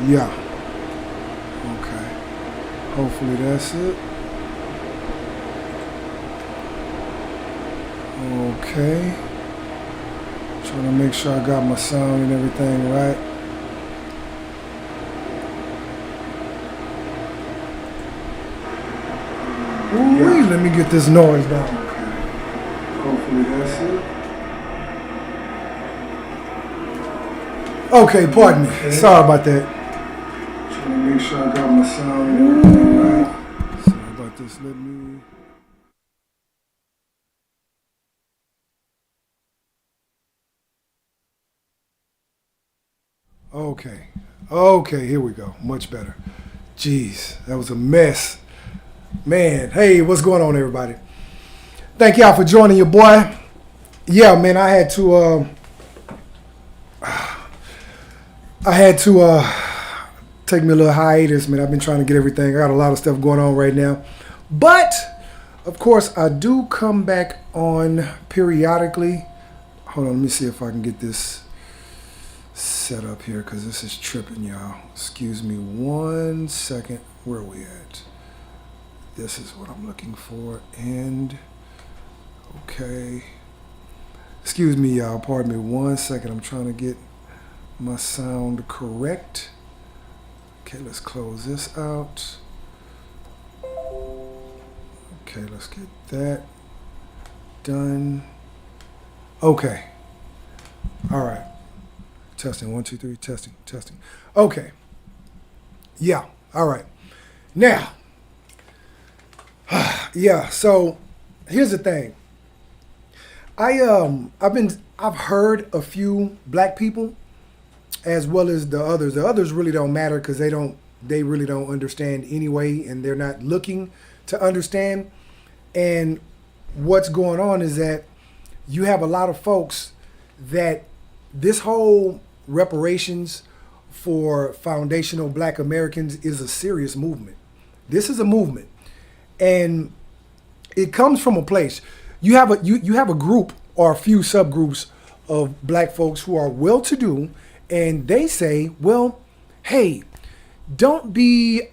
Yeah. Okay. Hopefully that's it. Okay. Trying to make sure I got my sound and everything right. Ooh, let me get this noise down. Okay. Hopefully that's it. Okay, pardon me. Sorry about that. Trying to make sure I got my sound and everything right. Sorry about this. Let me. Okay. Okay, here we go. Much better. Jeez, that was a mess. Man, hey, what's going on, everybody? Thank y'all for joining your boy. Yeah, man, I had to take me a little hiatus, man. I've been trying to get everything. I got a lot of stuff going on right now. But, of course, I do come back on periodically. Hold on, let me see if I can get this set up here because this is tripping, y'all. Excuse me 1 second. Where are we at? This is what I'm looking for. And, okay. Excuse me, y'all. Pardon me 1 second. I'm trying to get my sound correct. Okay, let's close this out. Okay, let's get that done. Okay. All right. Testing. 1, 2, 3. Testing. Testing. Okay. Yeah. All right. Now. Yeah. So, here's the thing. I've heard a few black people, as well as the others. The others really don't matter because they really don't understand anyway, and they're not looking to understand. And what's going on is that you have a lot of folks that this whole reparations for foundational black Americans is a serious movement. This is a movement. And it comes from a place. You have a group or a few subgroups of black folks who are well-to-do, and they say, well, hey, don't be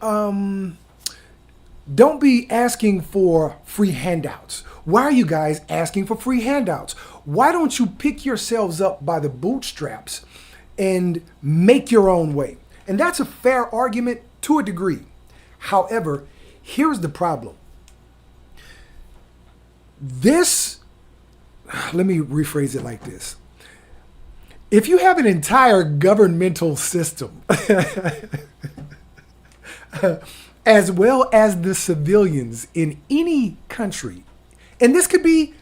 asking for free handouts. Why are you guys asking for free handouts? Why don't you pick yourselves up by the bootstraps and make your own way? And that's a fair argument to a degree. However, here's the problem. Let me rephrase it like this. If you have an entire governmental system, as well as the civilians in any country, and this could be,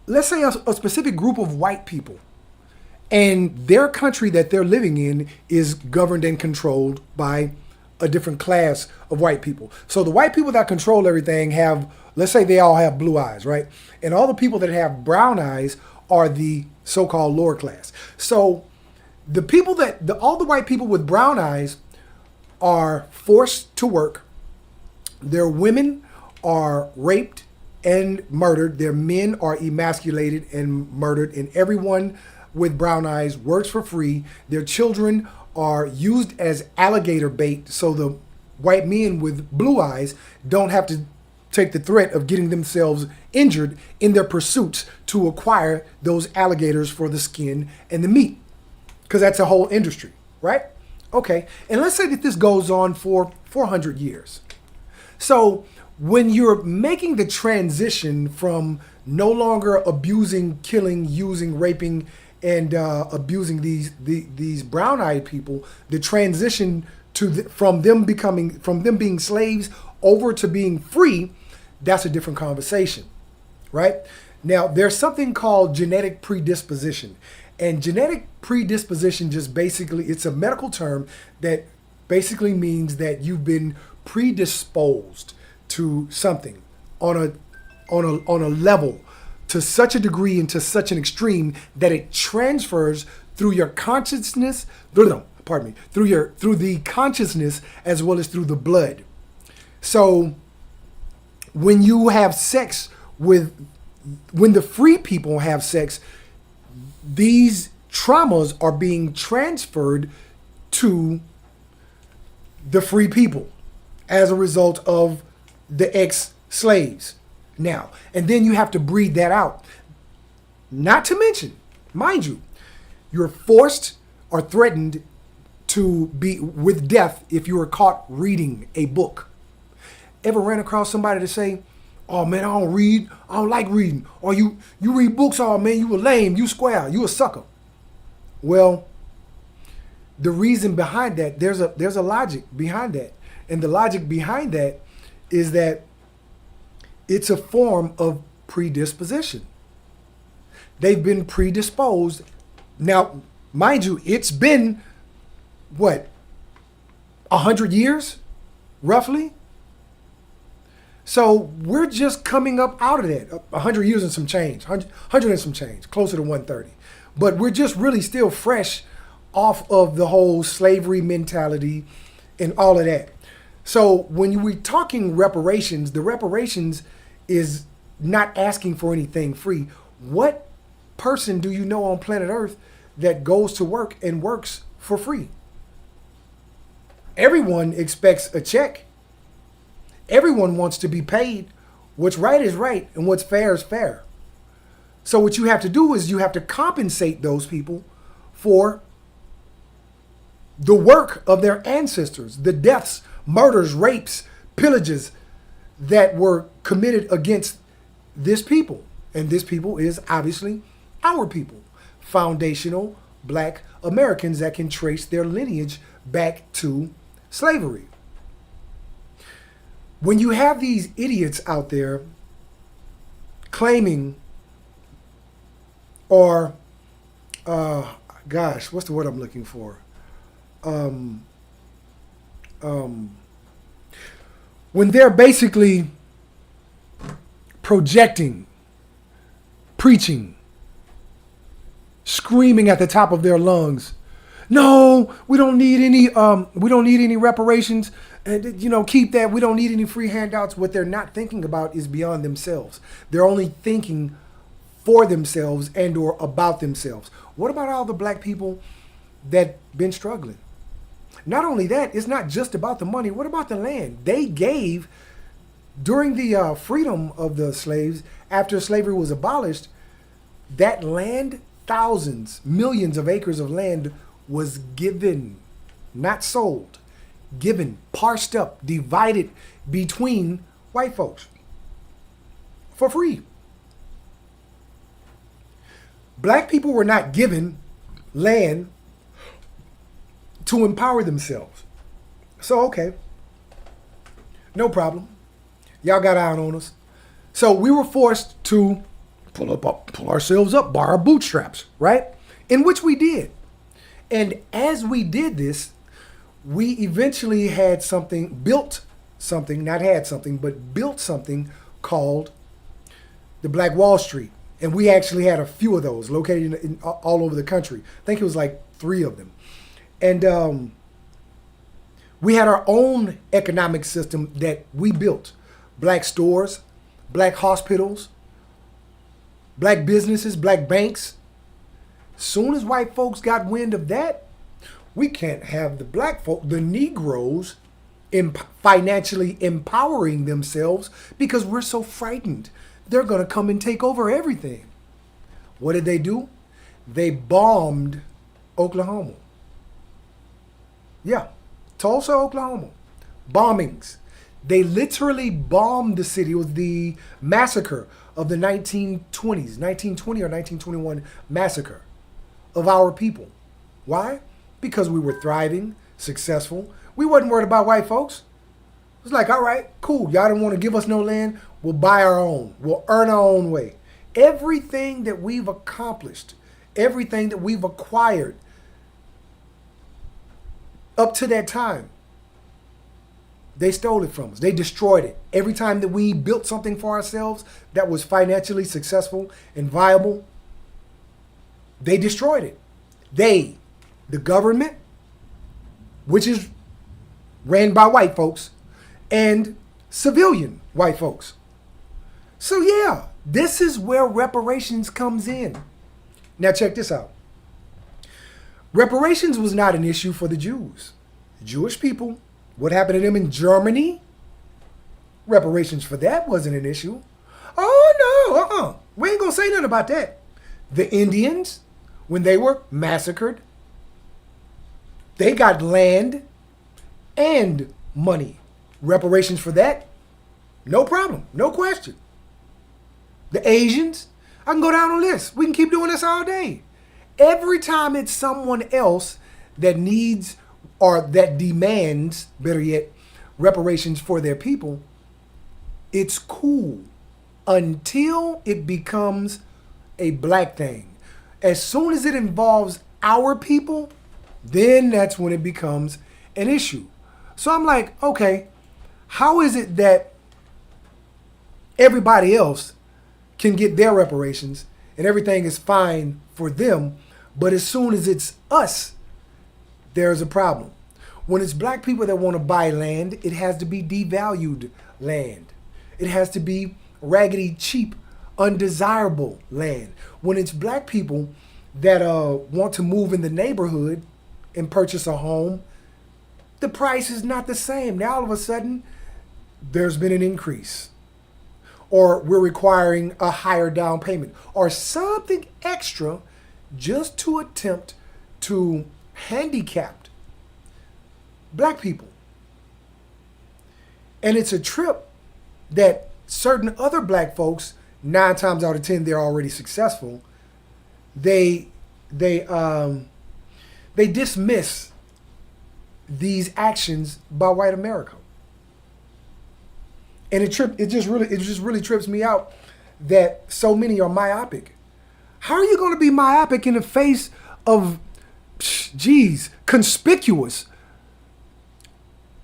let's say, a specific group of white people, and their country that they're living in is governed and controlled by a different class of white people. So the white people that control everything have, let's say they all have blue eyes, right? And all the people that have brown eyes are the so-called lower class. So the people all the white people with brown eyes are forced to work. Their women are raped and murdered. Their men are emasculated and murdered. And everyone with brown eyes works for free. Their children are used as alligator bait, so the white men with blue eyes don't have to take the threat of getting themselves injured in their pursuits to acquire those alligators for the skin and the meat, because that's a whole industry, right? Okay, and let's say that this goes on for 400 years. So when you're making the transition from no longer abusing, killing, using, raping, and abusing these brown-eyed people, the transition from them being slaves over to being free, that's a different conversation, right? Now, there's something called genetic predisposition. And genetic predisposition just basically, it's a medical term that basically means that you've been predisposed to something on a level to such a degree and to such an extreme that it transfers through your consciousness, through the consciousness as well as through the blood. So when the free people have sex, these traumas are being transferred to the free people as a result of the ex-slaves. Now, and then you have to breed that out. Not to mention, mind you, you're forced or threatened to be with death if you were caught reading a book. Ever ran across somebody to say, "Oh man, I don't read. I don't like reading." Or you read books, "Oh man, you a lame, you square, you a sucker." Well, the reason behind that, there's a logic behind that. And the logic behind that is that it's a form of predisposition. They've been predisposed. Now, mind you, it's been, what, 100 years, roughly? So we're just coming up out of that. 100 years and some change, 100 and some change, closer to 130. But we're just really still fresh off of the whole slavery mentality and all of that. So when we're talking reparations, the reparations is not asking for anything free. What person do you know on planet Earth that goes to work and works for free? Everyone expects a check. Everyone wants to be paid. What's right is right, and what's fair is fair. So what you have to do is you have to compensate those people for the work of their ancestors, the deaths, murders, rapes, pillages that were committed against this people. And this people is obviously our people, foundational Black Americans that can trace their lineage back to slavery. When you have these idiots out there claiming, or, gosh, what's the word I'm looking for? When they're basically projecting, preaching, screaming at the top of their lungs, "No, we don't need any reparations, and keep that. We don't need any free handouts." What they're not thinking about is beyond themselves. They're only thinking for themselves and or about themselves. What about all the Black people that been struggling? Not only that, it's not just about the money. What about the land? They gave, during the freedom of the slaves, after slavery was abolished, that land, thousands, millions of acres of land was given, not sold, given, parsed up, divided between white folks for free. Black people were not given land to empower themselves. So, okay, no problem. Y'all got iron on us. So we were forced to pull ourselves up by our bootstraps, right? In which we did. And as we did this, we eventually built something called the Black Wall Street. And we actually had a few of those located in all over the country. I think it was like 3 of them. And we had our own economic system that we built. Black stores, Black hospitals, Black businesses, Black banks. Soon as white folks got wind of that, we can't have the Black folk, the Negroes, financially empowering themselves because we're so frightened. They're going to come and take over everything. What did they do? They bombed Oklahoma. Yeah, Tulsa, Oklahoma. Bombings. They literally bombed the city. It was the massacre of the 1920s, 1920 or 1921 massacre of our people. Why? Because we were thriving, successful. We wasn't worried about white folks. It's like, all right, cool. Y'all don't want to give us no land. We'll buy our own. We'll earn our own way. Everything that we've accomplished, everything that we've acquired up to that time, they stole it from us. They destroyed it. Every time that we built something for ourselves that was financially successful and viable, they destroyed it. They, the government, which is ran by white folks, and civilian white folks. So yeah, this is where reparations comes in. Now check this out. Reparations was not an issue for the Jews. The Jewish people What happened to them in Germany? Reparations for that wasn't an issue. Oh, no, we ain't going to say nothing about that. The Indians, when they were massacred, they got land and money. Reparations for that? No problem. No question. The Asians, I can go down on this. We can keep doing this all day. Every time it's someone else that needs or that demands, better yet, reparations for their people, it's cool until it becomes a black thing. As soon as it involves our people, then that's when it becomes an issue. So I'm like, okay, how is it that everybody else can get their reparations and everything is fine for them, but as soon as it's us, there's a problem? When it's black people that want to buy land, it has to be devalued land. It has to be raggedy, cheap, undesirable land. When it's black people that want to move in the neighborhood and purchase a home, the price is not the same. Now all of a sudden, there's been an increase. Or we're requiring a higher down payment or something extra just to attempt to handicap black people. And it's a trip that certain other black folks, 9 times out of 10, they're already successful. They dismiss these actions by white America. And it just really trips me out that so many are myopic. How are you going to be myopic in the face of, conspicuous,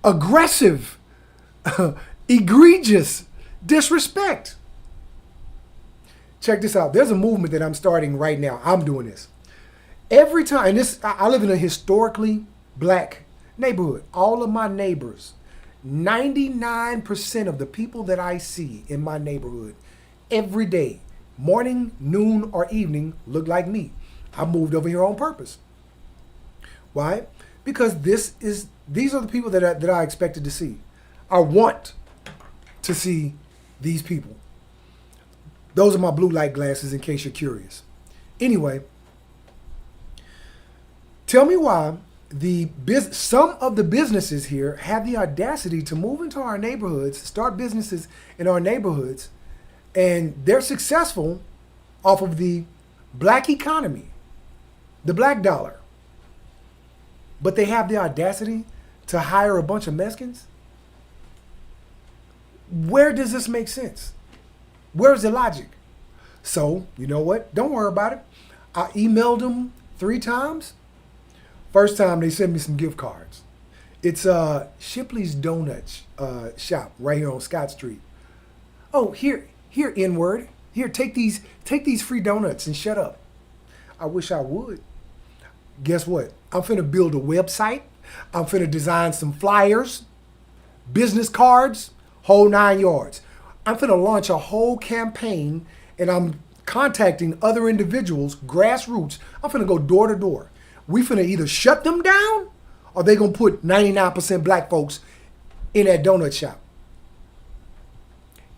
aggressive, egregious disrespect? Check this out. There's a movement that I'm starting right now. I'm doing this. Every time, and I live in a historically black neighborhood. All of my neighbors, 99% of the people that I see in my neighborhood every day, morning, noon, or evening, look like me. I moved over here on purpose. Why? Because these are the people that I expected to see. I want to see these people. Those are my blue light glasses in case you're curious. Anyway, tell me why some of the businesses here have the audacity to move into our neighborhoods, start businesses in our neighborhoods, and they're successful off of the black economy, the black dollar. But they have the audacity to hire a bunch of Mexicans? Where does this make sense? Where's the logic? So, you know what? Don't worry about it. I emailed them 3 times. First time they sent me some gift cards. It's Shipley's Donut shop right here on Scott Street. Oh, here, N-word. Here, take these free donuts and shut up. I wish I would. Guess what? I'm finna build a website. I'm finna design some flyers, business cards, whole 9 yards. I'm finna launch a whole campaign, and I'm contacting other individuals, grassroots. I'm finna go door to door. We finna either shut them down or they gonna put 99% black folks in that donut shop.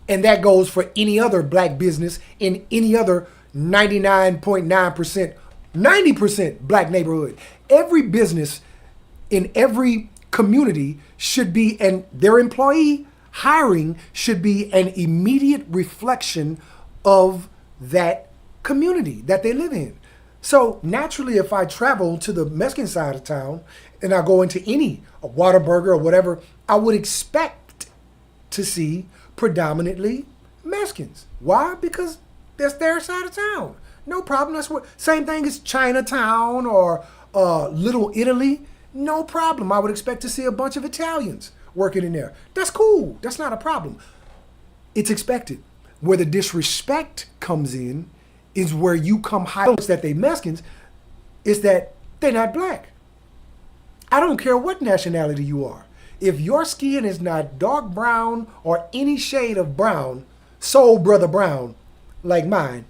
And that goes for any other black business in any other 99.9%, 90% black neighborhood. Every business in every community should be, and their employee hiring should be an immediate reflection of that community that they live in. So naturally, if I travel to the Mexican side of town and I go into a Whataburger or whatever, I would expect to see predominantly Mexicans. Why? Because that's their side of town. No problem. That's what. Same thing as Chinatown or Little Italy. No problem. I would expect to see a bunch of Italians working in there. That's cool. That's not a problem. It's expected. Where the disrespect comes in is where you come high that they Mexicans, is that they're not black. I don't care what nationality you are. If your skin is not dark brown or any shade of brown, soul brother brown, like mine,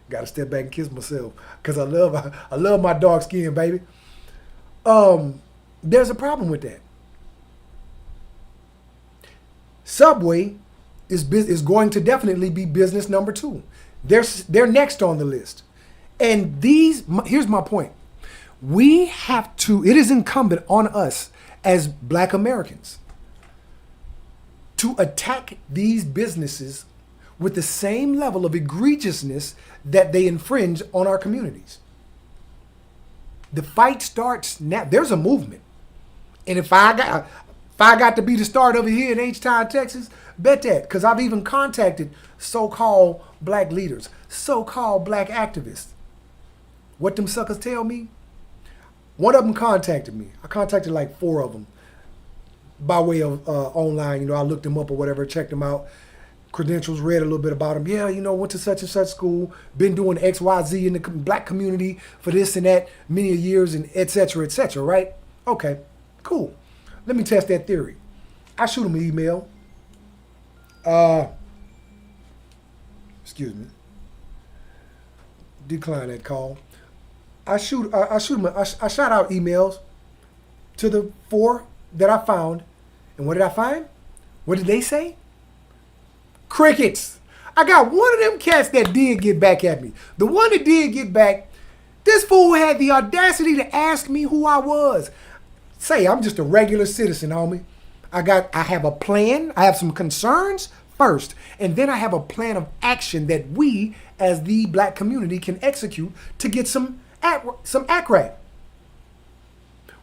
gotta step back and kiss myself because I love my dark skin, baby. There's a problem with that. Subway is going to definitely be business number 2. They're next on the list. And here's my point. We have to, it is incumbent on us as Black Americans to attack these businesses with the same level of egregiousness that they infringe on our communities. The fight starts now. There's a movement. And if I got to be the start of it here in H-Town, Texas, bet that. Because I've even contacted so-called Black leaders, so-called Black activists. What them suckers tell me? One of them contacted me. I contacted like 4 of them by way of online. I looked them up or whatever, checked them out. Credentials, read a little bit about them. Yeah, went to such and such school, been doing X, Y, Z in the Black community for this and that many years, and et cetera, right? Okay, cool. Let me test that theory. I shoot them an email. Excuse me. Decline that call. I shot out emails to the 4 that I found. And what did I find? What did they say? Crickets. I got one of them cats that did get back at me. The one that did get back, this fool had the audacity to ask me who I was. Say, I'm just a regular citizen, homie. I have a plan. I have some concerns first. And then I have a plan of action that we, as the Black community, can execute to get some ACRAT.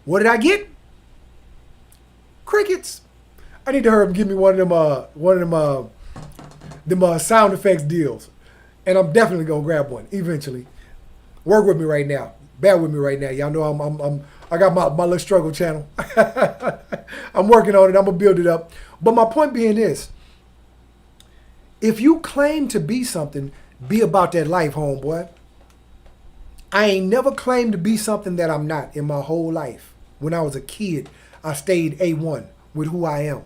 What did I get? Crickets. I need to hurry up and give me one of them sound effects deals. And I'm definitely gonna grab one eventually. Work with me right now. Bear with me right now. Y'all know I got my little struggle channel. I'm working on it. I'm gonna build it up. But my point being this: if you claim to be something, be about that life, homeboy. I ain't never claimed to be something that I'm not in my whole life. When I was a kid, I stayed A1 with who I am.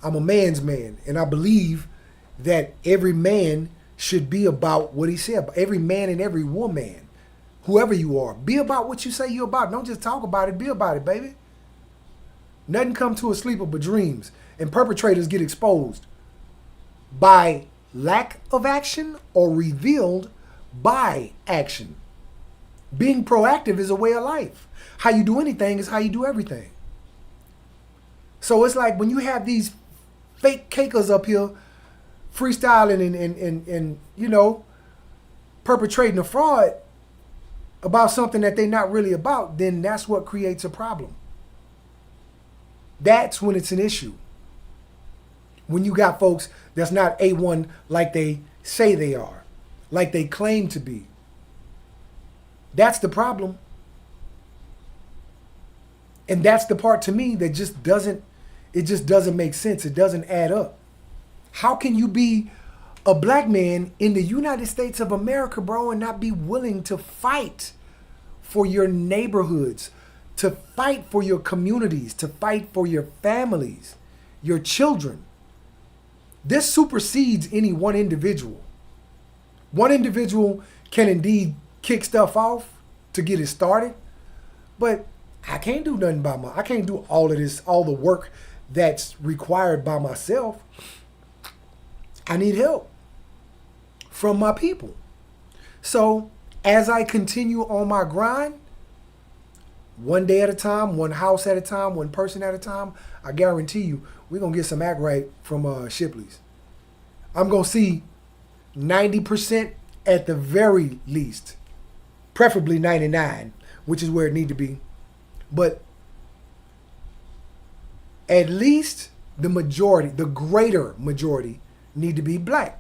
I'm a man's man, and I believe that every man should be about what he said. Every man and every woman, whoever you are, be about what you say you're about. Don't just talk about it, be about it, baby. Nothing come to a sleeper but dreams, and perpetrators get exposed by lack of action or revealed by action. Being proactive is a way of life. How you do anything is how you do everything. So it's like when you have these fake cakers up here freestyling and perpetrating a fraud about something that they're not really about, then that's what creates a problem. That's when it's an issue. When you got folks that's not A1 like they say they are, like they claim to be. That's the problem. And that's the part to me that just doesn't make sense. It doesn't add up. How can you be a Black man in the United States of America, bro, and not be willing to fight for your neighborhoods, to fight for your communities, to fight for your families, your children? This supersedes any one individual. One individual can indeed kick stuff off to get it started, but I can't do nothing I can't do all of this, all the work that's required by myself. I need help from my people. So as I continue on my grind, one day at a time, one house at a time, one person at a time, I guarantee you, we're going to get some act right from Shipley's. I'm going to see 90% at the very least, preferably 99, which is where it need to be. But at least the majority, the greater majority, need to be Black.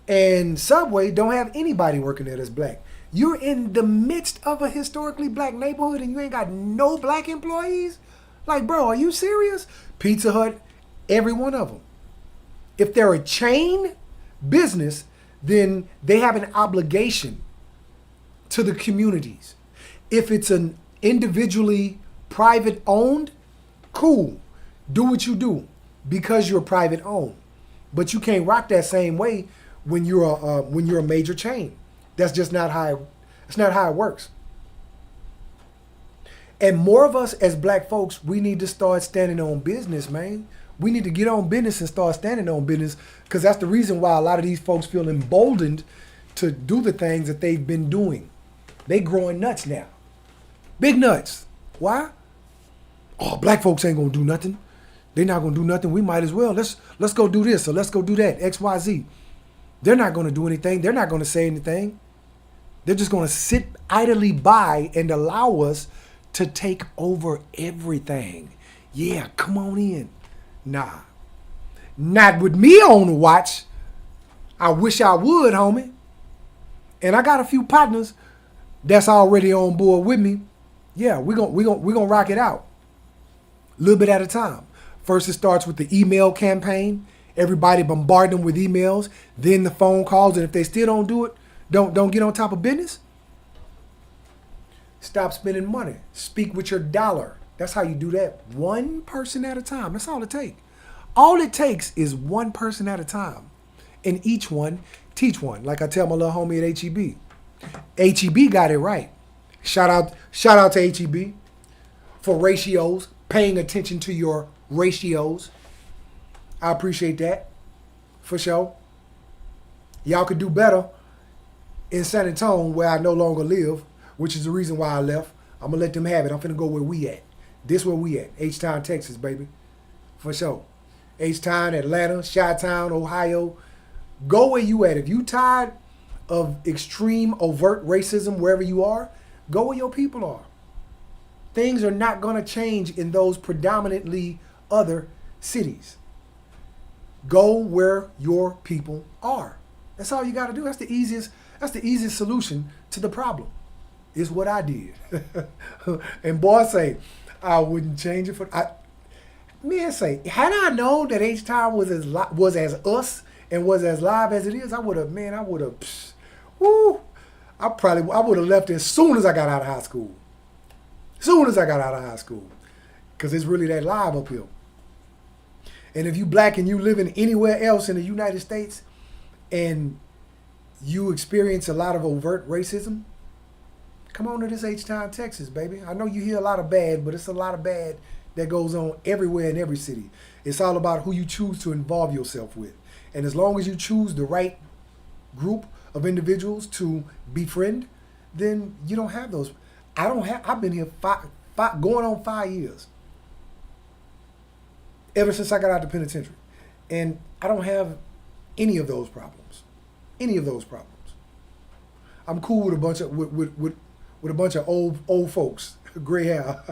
And Subway don't have anybody working there that's Black. You're in the midst of a historically Black neighborhood and you ain't got no Black employees? Like, bro, are you serious? Pizza Hut, every one of them. If they're a chain business, then they have an obligation to the communities. If it's an individually private owned, cool. Do what you do because you're private owned. But you can't rock that same way when you're a major chain. That's just not how it works. And more of us as Black folks, we need to start standing on business, man. We need to get on business and start standing on business, because that's the reason why a lot of these folks feel emboldened to do the things that they've been doing. They growing nuts now. Big nuts. Why? Oh, black folks ain't gonna do nothing. They're not gonna do nothing. We might as well. Let's go do this or let's go do that. XYZ. They're not gonna do anything. They're not gonna say anything. They're just gonna sit idly by and allow us to take over everything. Yeah, come on in. Nah. Not with me on the watch. I wish I would, homie. And I got a few partners that's already on board with me. Yeah, we're gonna rock it out. A little bit at a time. First, it starts with the email campaign. Everybody bombard them with emails. Then the phone calls, and if they still don't do it, don't get on top of business. Stop spending money. Speak with your dollar. That's how you do that. One person at a time. That's all it takes. All it takes is one person at a time. And each one, teach one. Like I tell my little homie at HEB. HEB got it right. Shout out to HEB for ratios, paying attention to your ratios. I appreciate that, for sure. Y'all could do better in San Antonio, where I no longer live, which is the reason why I left. I'm going to let them have it. I'm finna go where we at. This where we at. H-Town, Texas, baby. For sure. H-Town, Atlanta, Chi-Town, Ohio. Go where you at. If you tired of extreme, overt racism wherever you are, go where your people are. Things are not going to change in those predominantly other cities. Go where your people are. That's all you got to do. That's the easiest solution to the problem. Is what I did. And boy, say, I wouldn't change it for. Man, say, had I known that H-Town was as us and was as live as it is, I would have. Woo! I would have left as soon as I got out of high school. Because it's really that live up here. And if you black and you living anywhere else in the United States and you experience a lot of overt racism, come on to this H-Town, Texas, baby. I know you hear a lot of bad, but it's a lot of bad that goes on everywhere in every city. It's all about who you choose to involve yourself with. And as long as you choose the right group of individuals to befriend, then you don't have those. I've been here going on 5 years. Ever since I got out of the penitentiary. And I don't have any of those problems. I'm cool with a bunch of with a bunch of old folks, gray hair.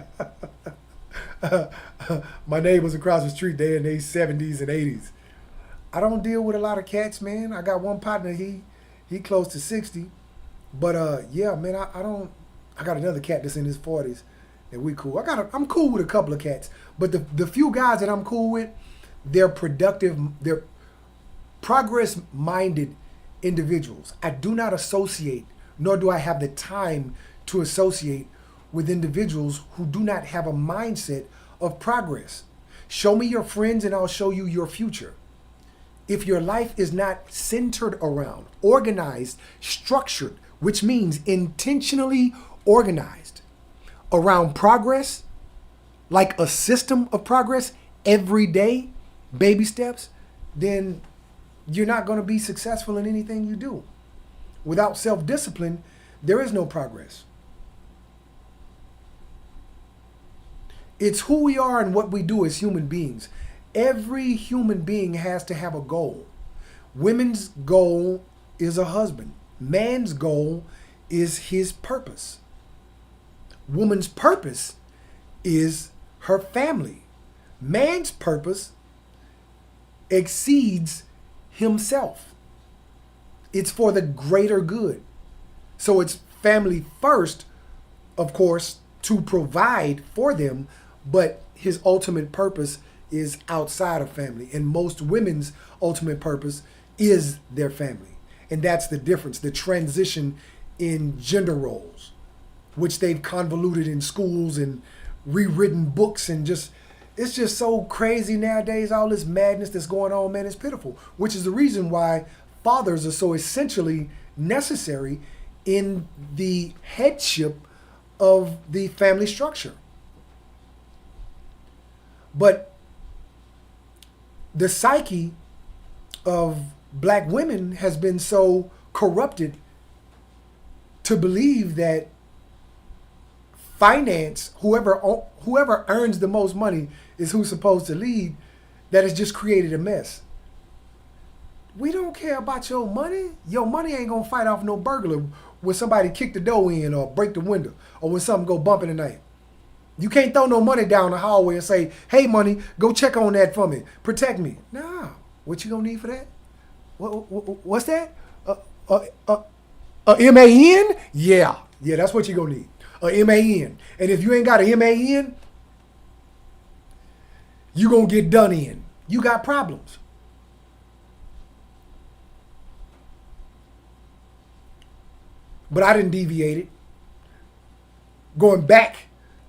My neighbors across the street, they're in their 70s and 80s. I don't deal with a lot of cats, man. I got one partner, he close to 60. But yeah, man, I got another cat that's in his 40s and we cool. I'm cool with a couple of cats. But the few guys that I'm cool with, they're productive, they're progress-minded individuals. I do not associate, nor do I have the time to associate with individuals who do not have a mindset of progress. Show me your friends and I'll show you your future. If your life is not centered around, organized, structured, which means intentionally organized around progress, like a system of progress every day, baby steps, then you're not going to be successful in anything you do. Without self-discipline, there is no progress. It's who we are and what we do as human beings. Every human being has to have a goal. Women's goal is a husband. Man's goal is his purpose. Woman's purpose is her family. Man's purpose exceeds himself. It's for the greater good. So it's family first, of course, to provide for them, but his ultimate purpose is outside of family. And most women's ultimate purpose is their family. And that's the difference, the transition in gender roles, which they've convoluted in schools and rewritten books and it's just so crazy nowadays, all this madness that's going on, man, it's pitiful, which is the reason why fathers are so essentially necessary in the headship of the family structure. But the psyche of black women has been so corrupted to believe that finance, whoever earns the most money is who's supposed to lead, that has just created a mess. We don't care about your money. Your money ain't gonna fight off no burglar when somebody kick the door in or break the window or when something go bump in the night. You can't throw no money down the hallway and say, hey, money, go check on that for me. Protect me. No. What you gonna need for that? What's that? A MAN? Yeah. Yeah, that's what you gonna need. A MAN. And if you ain't got a MAN, you gonna get done in. You got problems. But I didn't deviate it. Going back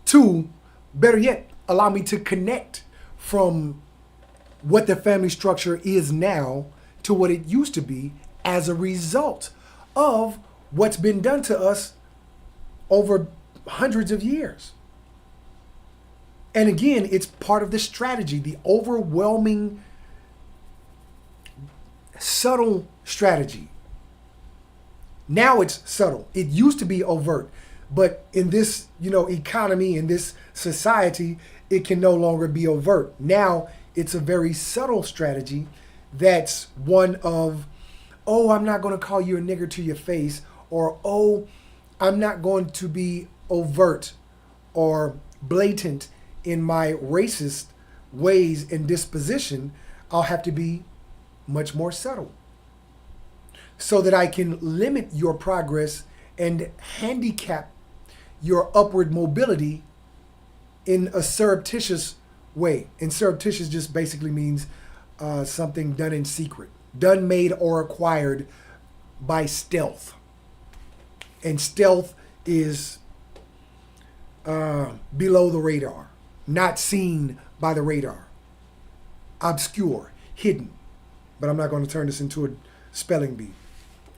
to, better yet, allow me to connect from what the family structure is now to what it used to be as a result of what's been done to us over hundreds of years. And again, it's part of the strategy, the overwhelming, subtle strategy. Now it's subtle. It used to be overt. But in this, economy, in this society, it can no longer be overt. Now it's a very subtle strategy that's one of, oh, I'm not going to call you a nigger to your face, or, oh, I'm not going to be overt or blatant in my racist ways and disposition. I'll have to be much more subtle so that I can limit your progress and handicap your upward mobility in a surreptitious way. And surreptitious just basically means something done in secret, done, made, or acquired by stealth. And stealth is below the radar, not seen by the radar, obscure, hidden. But I'm not going to turn this into a spelling bee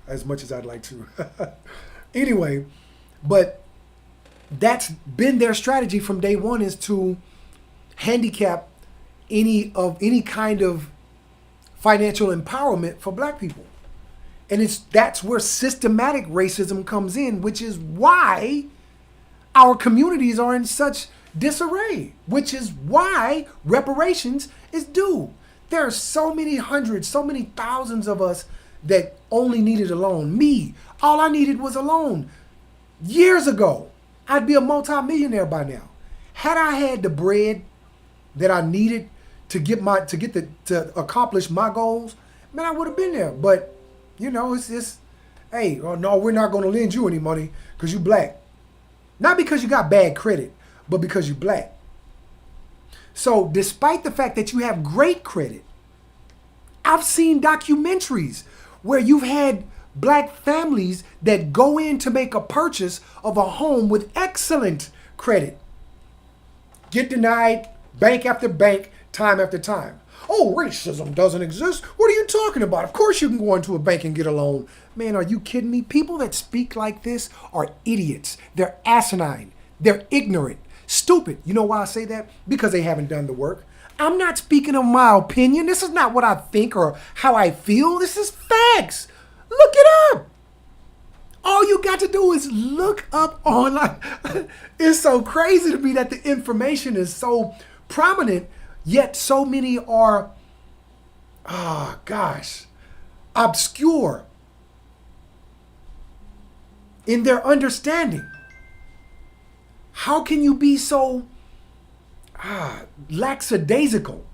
as much as I'd like to. Anyway, but that's been their strategy from day one, is to handicap any kind of financial empowerment for black people. And that's where systematic racism comes in, which is why our communities are in such disarray, which is why reparations is due. There are so many hundreds, so many thousands of us that only needed a loan. Me, all I needed was a loan. Years ago, I'd be a multi-millionaire by now. Had I had the bread that I needed to accomplish my goals, man, I would have been there. But it's just, hey, oh no, we're not going to lend you any money because you black. Not because you got bad credit, but because you black. So despite the fact that you have great credit, I've seen documentaries where you've had black families that go in to make a purchase of a home with excellent credit, get denied bank after bank, time after time. Oh, racism doesn't exist. What are you talking about? Of course you can go into a bank and get a loan. Man, are you kidding me? People that speak like this are idiots. They're asinine. They're ignorant. Stupid. You know why I say that? Because they haven't done the work. I'm not speaking of my opinion. This is not what I think or how I feel. This is facts. Look it up. All you got to do is look up online. It's so crazy to me that the information is so prominent, yet so many are, obscure in their understanding. How can you be so lackadaisical?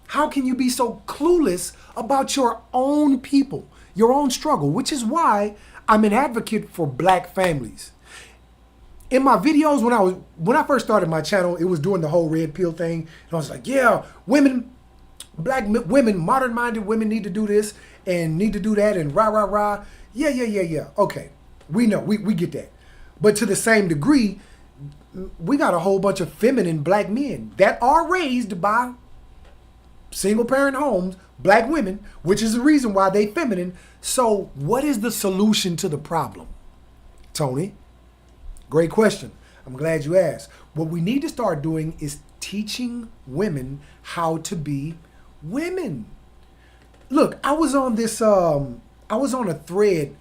How can you be so clueless about your own people, your own struggle? Which is why I'm an advocate for black families. In my videos, when I first started my channel, it was during the whole red pill thing. And I was like, yeah, black women, modern-minded women need to do this and need to do that and rah, rah, rah. Yeah. Okay, we know, we get that. But to the same degree, we got a whole bunch of feminine black men that are raised by single parent homes, black women, which is the reason why they feminine. So what is the solution to the problem, Tony? Great question. I'm glad you asked. What we need to start doing is teaching women how to be women. Look, I was on a thread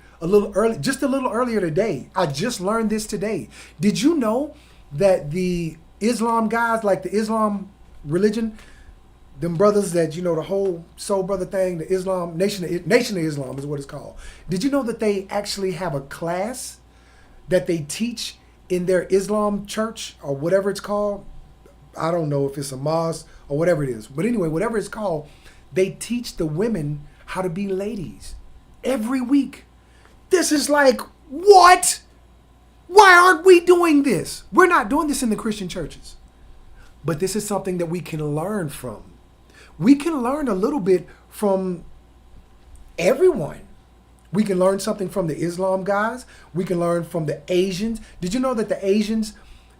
just a little earlier today. I just learned this today. Did you know that the Islam guys, like the Islam religion, them brothers that, the whole soul brother thing, the Islam, Nation of Islam is what it's called. Did you know that they actually have a class that they teach in their Islam church or whatever it's called? I don't know if it's a mosque or whatever it is. But anyway, whatever it's called, they teach the women how to be ladies every week. This is like, what? Why aren't we doing this? We're not doing this in the Christian churches. But this is something that we can learn from. We can learn a little bit from everyone. We can learn something from the Islam guys. We can learn from the Asians. Did you know that the Asians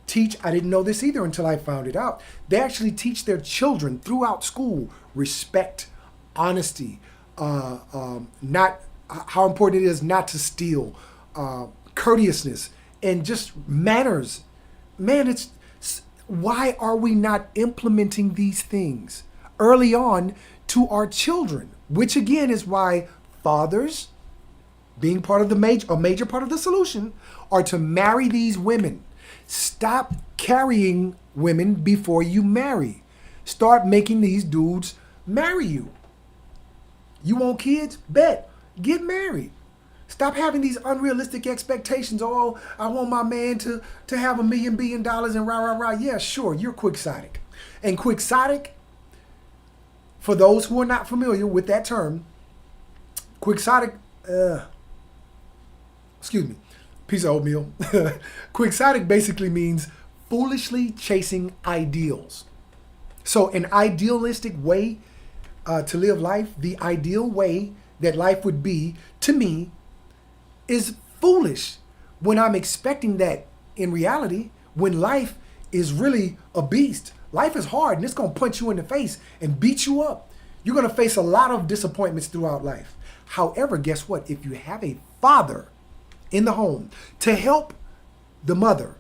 teach, I didn't know this either until I found it out. They actually teach their children throughout school respect, honesty, not how important it is not to steal, courteousness, and just manners. Man, why are we not implementing these things early on to our children? Which again is why fathers, being part of a major part of the solution, are to marry these women. Stop carrying women before you marry. Start making these dudes marry you. You want kids? Bet. Get married. Stop having these unrealistic expectations. Oh, I want my man to have $1 billion and rah, rah, rah. Yeah, sure, you're quixotic. And quixotic, for those who are not familiar with that term, quixotic, piece of oatmeal. Quixotic basically means foolishly chasing ideals. So an idealistic way to live life, the ideal way that life would be, to me, is foolish when I'm expecting that in reality, when life is really a beast. Life is hard and it's going to punch you in the face and beat you up. You're going to face a lot of disappointments throughout life. However, guess what? If you have a father in the home to help the mother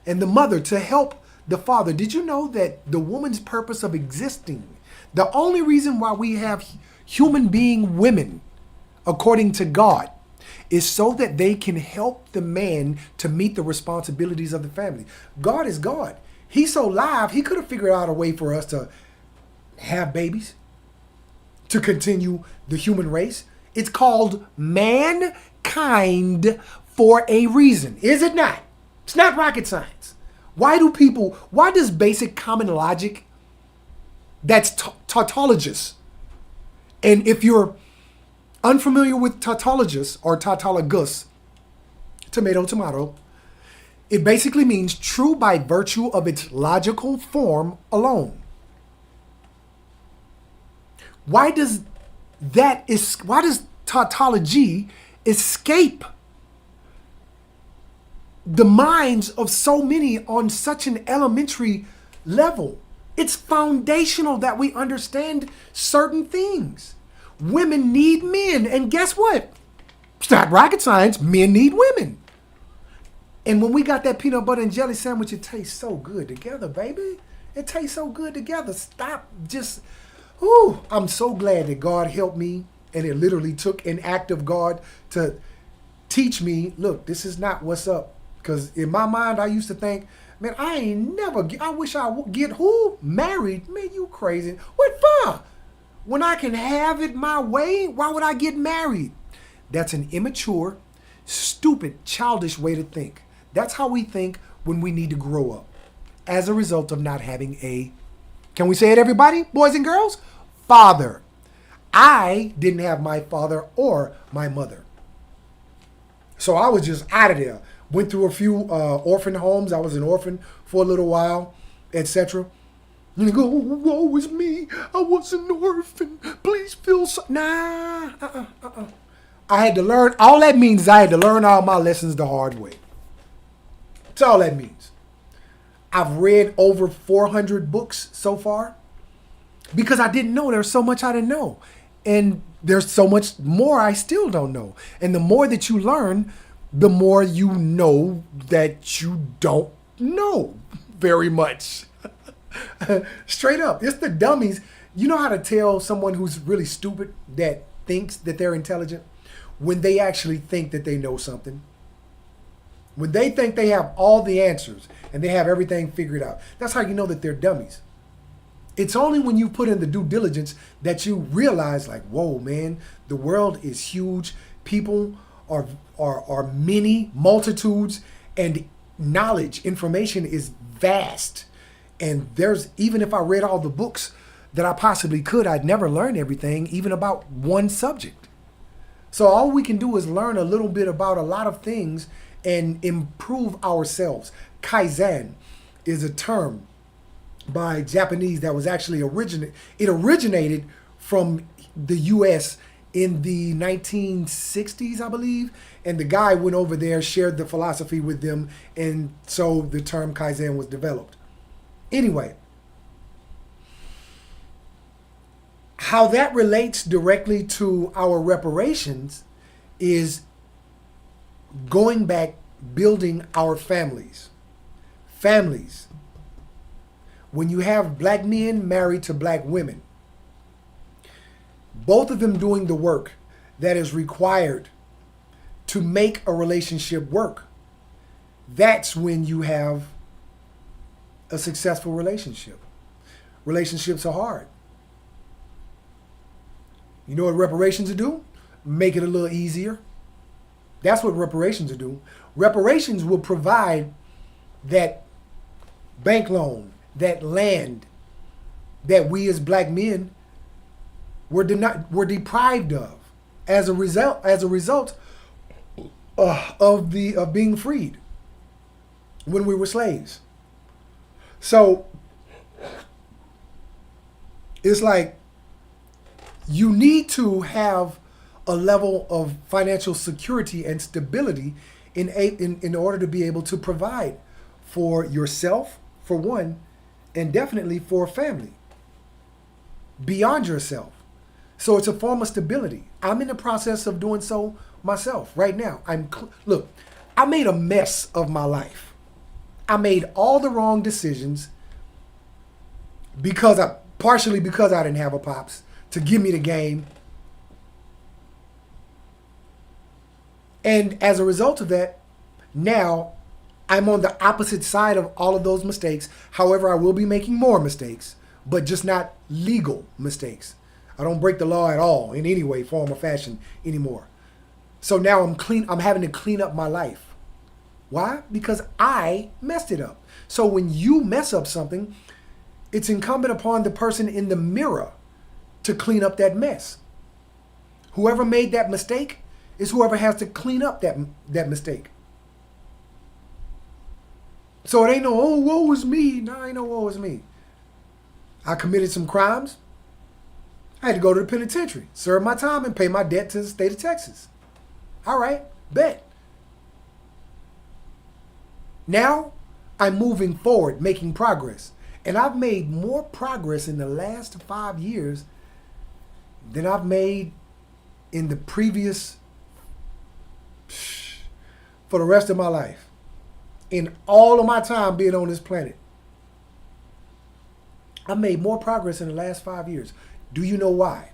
and the mother to help the father, did you know that the woman's purpose of existing, the only reason why we have human being women, according to God, is so that they can help the man to meet the responsibilities of the family. God is God. He's so live, he could have figured out a way for us to have babies, to continue the human race. It's called mankind for a reason, is it not? It's not rocket science. Why does basic common logic that's tautologous, and if you're unfamiliar with tautologous or tautologus, tomato, it basically means true by virtue of its logical form alone. Why does tautology escape the minds of so many on such an elementary level? It's foundational that we understand certain things. Women need men, and guess what? It's not rocket science. Men need women. And when we got that peanut butter and jelly sandwich, it tastes so good together, baby. It tastes so good together. I'm so glad that God helped me, and it literally took an act of God to teach me, look, this is not what's up. Because in my mind, I used to think, man, I wish I would get who? Married? Man, you crazy. What for? When I can have it my way, why would I get married? That's an immature, stupid, childish way to think. That's how we think when we need to grow up. As a result of not having can we say it, everybody, boys and girls? Father. I didn't have my father or my mother. So I was just out of there. Went through a few orphan homes. I was an orphan for a little while, etc. And you go, woe is me. I was an orphan. Please feel so. Nah. I had to learn. All that means is I had to learn all my lessons the hard way. That's all that means. I've read over 400 books so far because I didn't know. There's so much I didn't know. And there's so much more I still don't know. And the more that you learn, the more you know that you don't know very much. Straight up. It's the dummies. You know how to tell someone who's really stupid that thinks that they're intelligent? When they actually think that they know something. When they think they have all the answers and they have everything figured out. That's how you know that they're dummies. It's only when you put in the due diligence that you realize, like, whoa, man, the world is huge. People are many, multitudes, and knowledge, information is vast. And there's, even if I read all the books that I possibly could, I'd never learn everything, even about one subject. So all we can do is learn a little bit about a lot of things and improve ourselves. Kaizen is a term by Japanese that was actually originated from the US in the 1960s, I believe. And the guy went over there, shared the philosophy with them, and so the term Kaizen was developed. Anyway, how that relates directly to our reparations is going back, building our families. Families. When you have black men married to black women, both of them doing the work that is required to make a relationship work, that's when you have a successful relationship. Relationships are hard. You know what reparations do? Make it a little easier. That's what reparations do. Reparations will provide that bank loan, that land that we as black men were deprived of as a result of being freed when we were slaves. So it's like you need to have a level of financial security and stability in order to be able to provide for yourself, for one, and definitely for a family beyond yourself. So it's a form of stability. I'm in the process of doing so myself right now. Look, I made a mess of my life. I made all the wrong decisions partially because I didn't have a pops to give me the game. And as a result of that, now I'm on the opposite side of all of those mistakes. However, I will be making more mistakes, but just not legal mistakes. I don't break the law at all in any way, form, or fashion anymore. So now I'm having to clean up my life. Why? Because I messed it up. So when you mess up something, it's incumbent upon the person in the mirror to clean up that mess. Whoever made that mistake is whoever has to clean up that mistake. So it ain't no, oh, woe is me. No, ain't no woe is me. I committed some crimes. I had to go to the penitentiary, serve my time, and pay my debt to the state of Texas. All right, bet. Now I'm moving forward, making progress. And I've made more progress in the last 5 years than I've made in the previous, for the rest of my life. In all of my time being on this planet. I've made more progress in the last 5 years. Do you know why?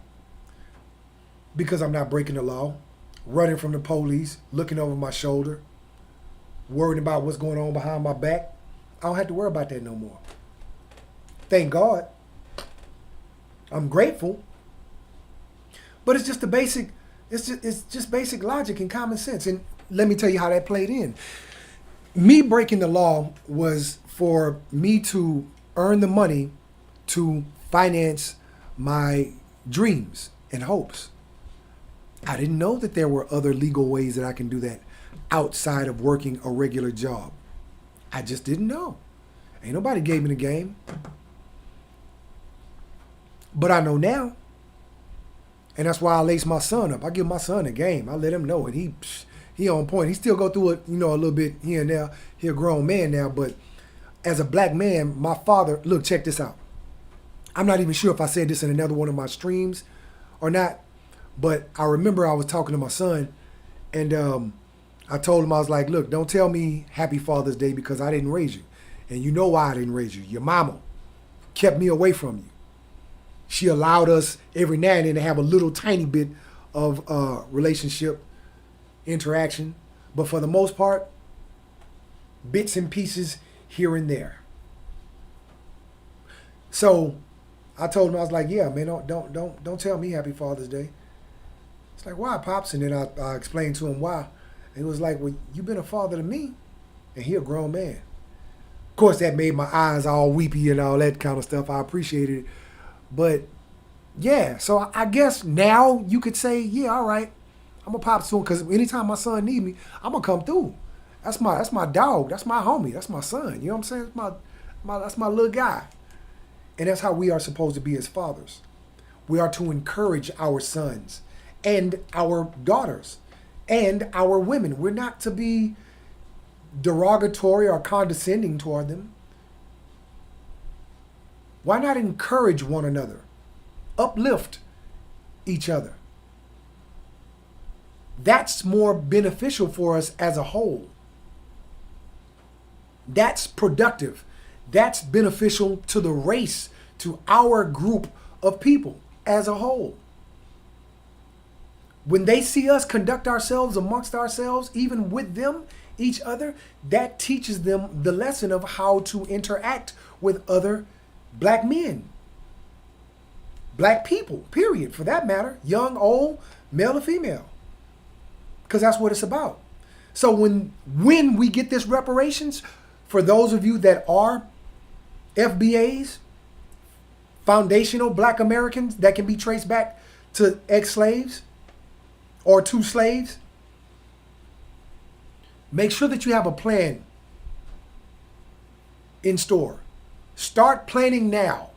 Because I'm not breaking the law, running from the police, looking over my shoulder, worrying about what's going on behind my back. I don't have to worry about that no more. Thank God. I'm grateful. But it's just the basic, it's just basic logic and common sense. And let me tell you how that played in. Me breaking the law was for me to earn the money to finance my dreams and hopes. I didn't know that there were other legal ways that I can do that outside of working a regular job. I just didn't know. Ain't nobody gave me the game. But I know now. And that's why I lace my son up. I give my son a game. I let him know it. He on point. He still go through it, a little bit here and there. He a grown man now, but as a black man, my father, look, check this out. I'm not even sure if I said this in another one of my streams or not, but I remember I was talking to my son, and I told him, I was like, look, don't tell me Happy Father's Day because I didn't raise you. And you know why I didn't raise you. Your mama kept me away from you. She allowed us every now and then to have a little tiny bit of relationship interaction. But for the most part, bits and pieces here and there. So I told him, I was like, yeah, man, don't tell me Happy Father's Day. It's like, why, Pops? And then I explained to him why. And he was like, well, you've been a father to me. And he a grown man. Of course, that made my eyes all weepy and all that kind of stuff. I appreciated it. But, yeah, so I guess now you could say, yeah, all right, I'm going to pop soon. Because anytime my son need me, I'm going to come through. That's my dog. That's my homie. That's my son. You know what I'm saying? That's my little guy. And that's how we are supposed to be as fathers. We are to encourage our sons and our daughters and our women. We're not to be derogatory or condescending toward them. Why not encourage one another? Uplift each other. That's more beneficial for us as a whole. That's productive. That's beneficial to the race, to our group of people as a whole. When they see us conduct ourselves amongst ourselves, even with them, each other, that teaches them the lesson of how to interact with other black men. Black people, period, for that matter. Young, old, male or female. Because that's what it's about. So when we get this reparations, for those of you that are FBAs, foundational black Americans that can be traced back to ex-slaves or to slaves, make sure that you have a plan in store. Start planning now.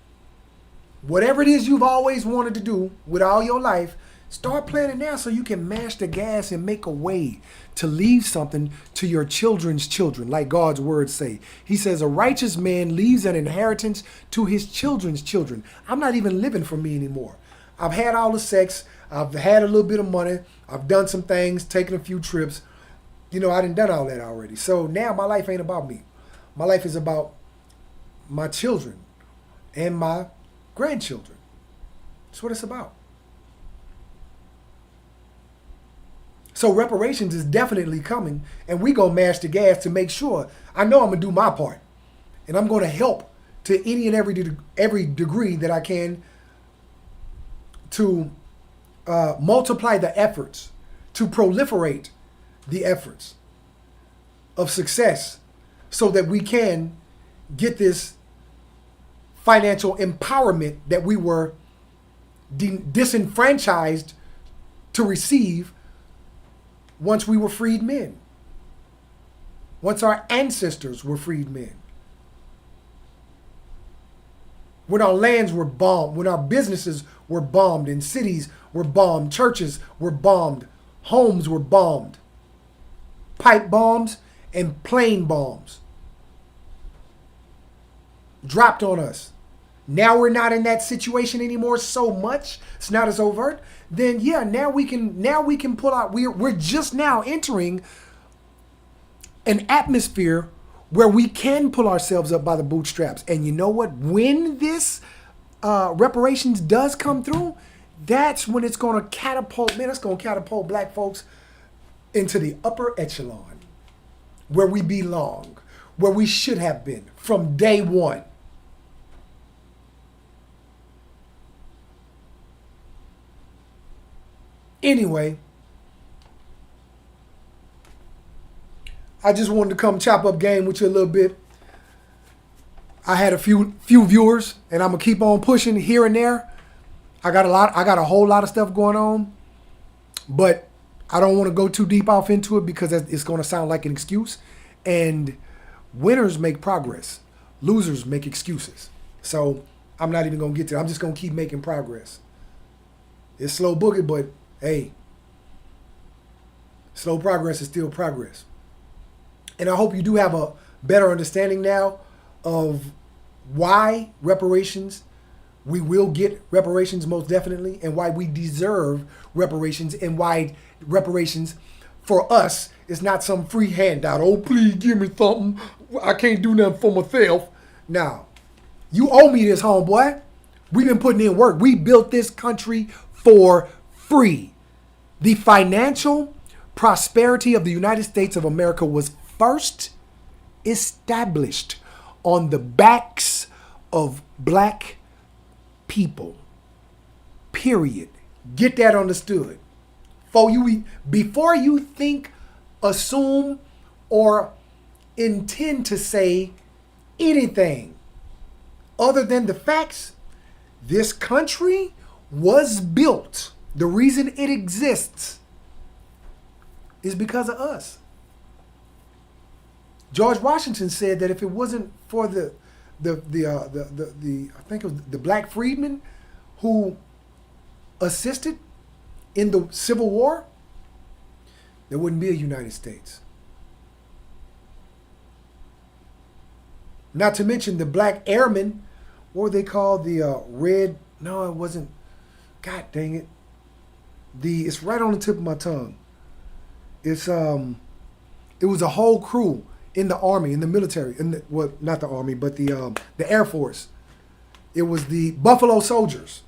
Whatever it is you've always wanted to do with all your life, start planning now so you can mash the gas and make a way to leave something to your children's children, like God's words say. He says, a righteous man leaves an inheritance to his children's children. I'm not even living for me anymore. I've had all the sex. I've had a little bit of money. I've done some things, taken a few trips. You know, I done all that already. So now my life ain't about me. My life is about my children and my grandchildren. That's what it's about. So reparations is definitely coming, and we gonna mash the gas to make sure. I know I'm gonna do my part, and I'm gonna help to any and every degree that I can to multiply the efforts, to proliferate the efforts of success, so that we can get this financial empowerment that we were disenfranchised to receive once we were freed men. Once our ancestors were freed men. When our lands were bombed, when our businesses were bombed, and cities were bombed, churches were bombed, homes were bombed, pipe bombs and plane bombs dropped on us. Now we're not in that situation anymore so much. It's not as overt. Then yeah, now we can pull out. We're just now entering an atmosphere where we can pull ourselves up by the bootstraps. And you know what? When this reparations does come through, that's when it's going to catapult. Man, it's going to catapult black folks into the upper echelon, where we belong, where we should have been from day one. Anyway, I just wanted to come chop up game with you a little bit. I had a few viewers, and I'm gonna keep on pushing here and there. I got a whole lot of stuff going on, but I don't want to go too deep off into it because it's going to sound like an excuse. And winners make progress, losers make excuses. So I'm not even gonna get to it. I'm just gonna keep making progress. It's slow boogie, but hey, slow progress is still progress. And I hope you do have a better understanding now of why reparations, we will get reparations most definitely, and why we deserve reparations, and why reparations for us is not some free handout. Oh, please give me something. I can't do nothing for myself. Now, you owe me this, homeboy. We've been putting in work. We built this country for free. The financial prosperity of the United States of America was first established on the backs of black people. Period. Get that understood. Before you think, assume, or intend to say anything other than the facts, this country was built. The reason it exists is because of us. George Washington said that if it wasn't for the I think it was the black freedmen who assisted in the Civil War, there wouldn't be a United States. Not to mention the black airmen, what were they called? The red, no, it wasn't. God dang it. It's right on the tip of my tongue. It was a whole crew in the army, in the military, well, not the army, but the Air Force. It was the Buffalo Soldiers.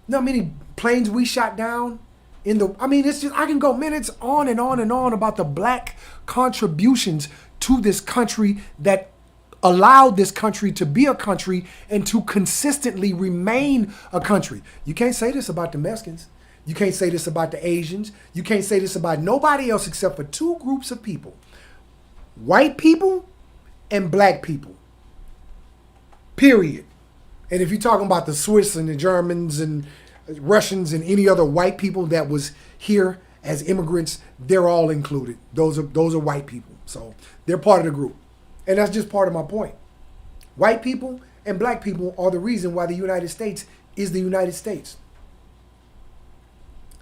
You know how many planes we shot down it's just, I can go minutes on and on and on about the black contributions to this country that allowed this country to be a country and to consistently remain a country. You can't say this about the Mexicans. You can't say this about the Asians. You can't say this about nobody else except for two groups of people. White people and black people. Period. And if you're talking about the Swiss and the Germans and Russians and any other white people that was here as immigrants, they're all included. Those are white people. So they're part of the group. And that's just part of my point. White people and black people are the reason why the United States is the United States.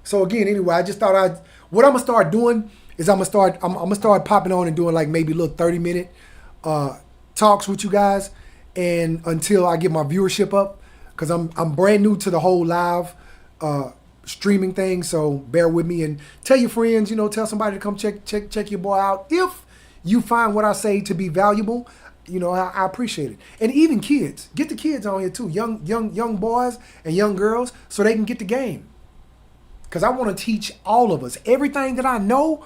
So again, anyway, I just thought what I'm gonna start doing is I'm gonna start popping on and doing like maybe little 30-minute talks with you guys, and until I get my viewership up, because I'm brand new to the whole live streaming thing. So bear with me and tell your friends, tell somebody to come check your boy out. If you find what I say to be valuable, I appreciate it. And even kids, get the kids on here too, young boys and young girls, so they can get the game. Because I want to teach all of us everything that I know.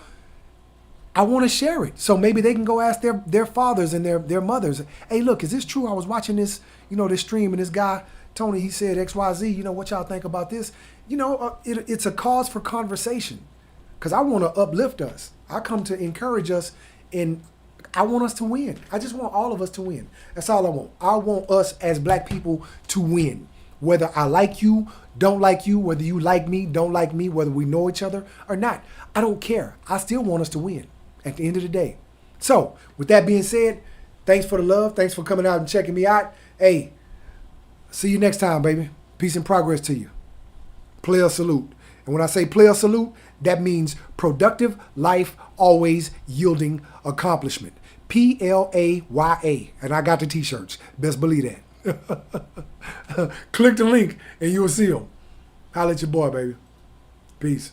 I want to share it, so maybe they can go ask their fathers and their mothers. Hey, look, is this true? I was watching this, this stream, and this guy Tony, he said XYZ. What y'all think about this? It's a cause for conversation, because I want to uplift us. I come to encourage us, and I want us to win. I just want all of us to win. That's all I want. I want us as black people to win. Whether I like you, don't like you, whether you like me, don't like me, whether we know each other or not, I don't care. I still want us to win at the end of the day. So, with that being said, thanks for the love. Thanks for coming out and checking me out. Hey, see you next time, baby. Peace and progress to you. Player salute. And when I say player salute, that means productive life always yielding accomplishment. PLAYA. And I got the t-shirts. Best believe that. Click the link and you'll see them. Holla at your boy, baby. Peace.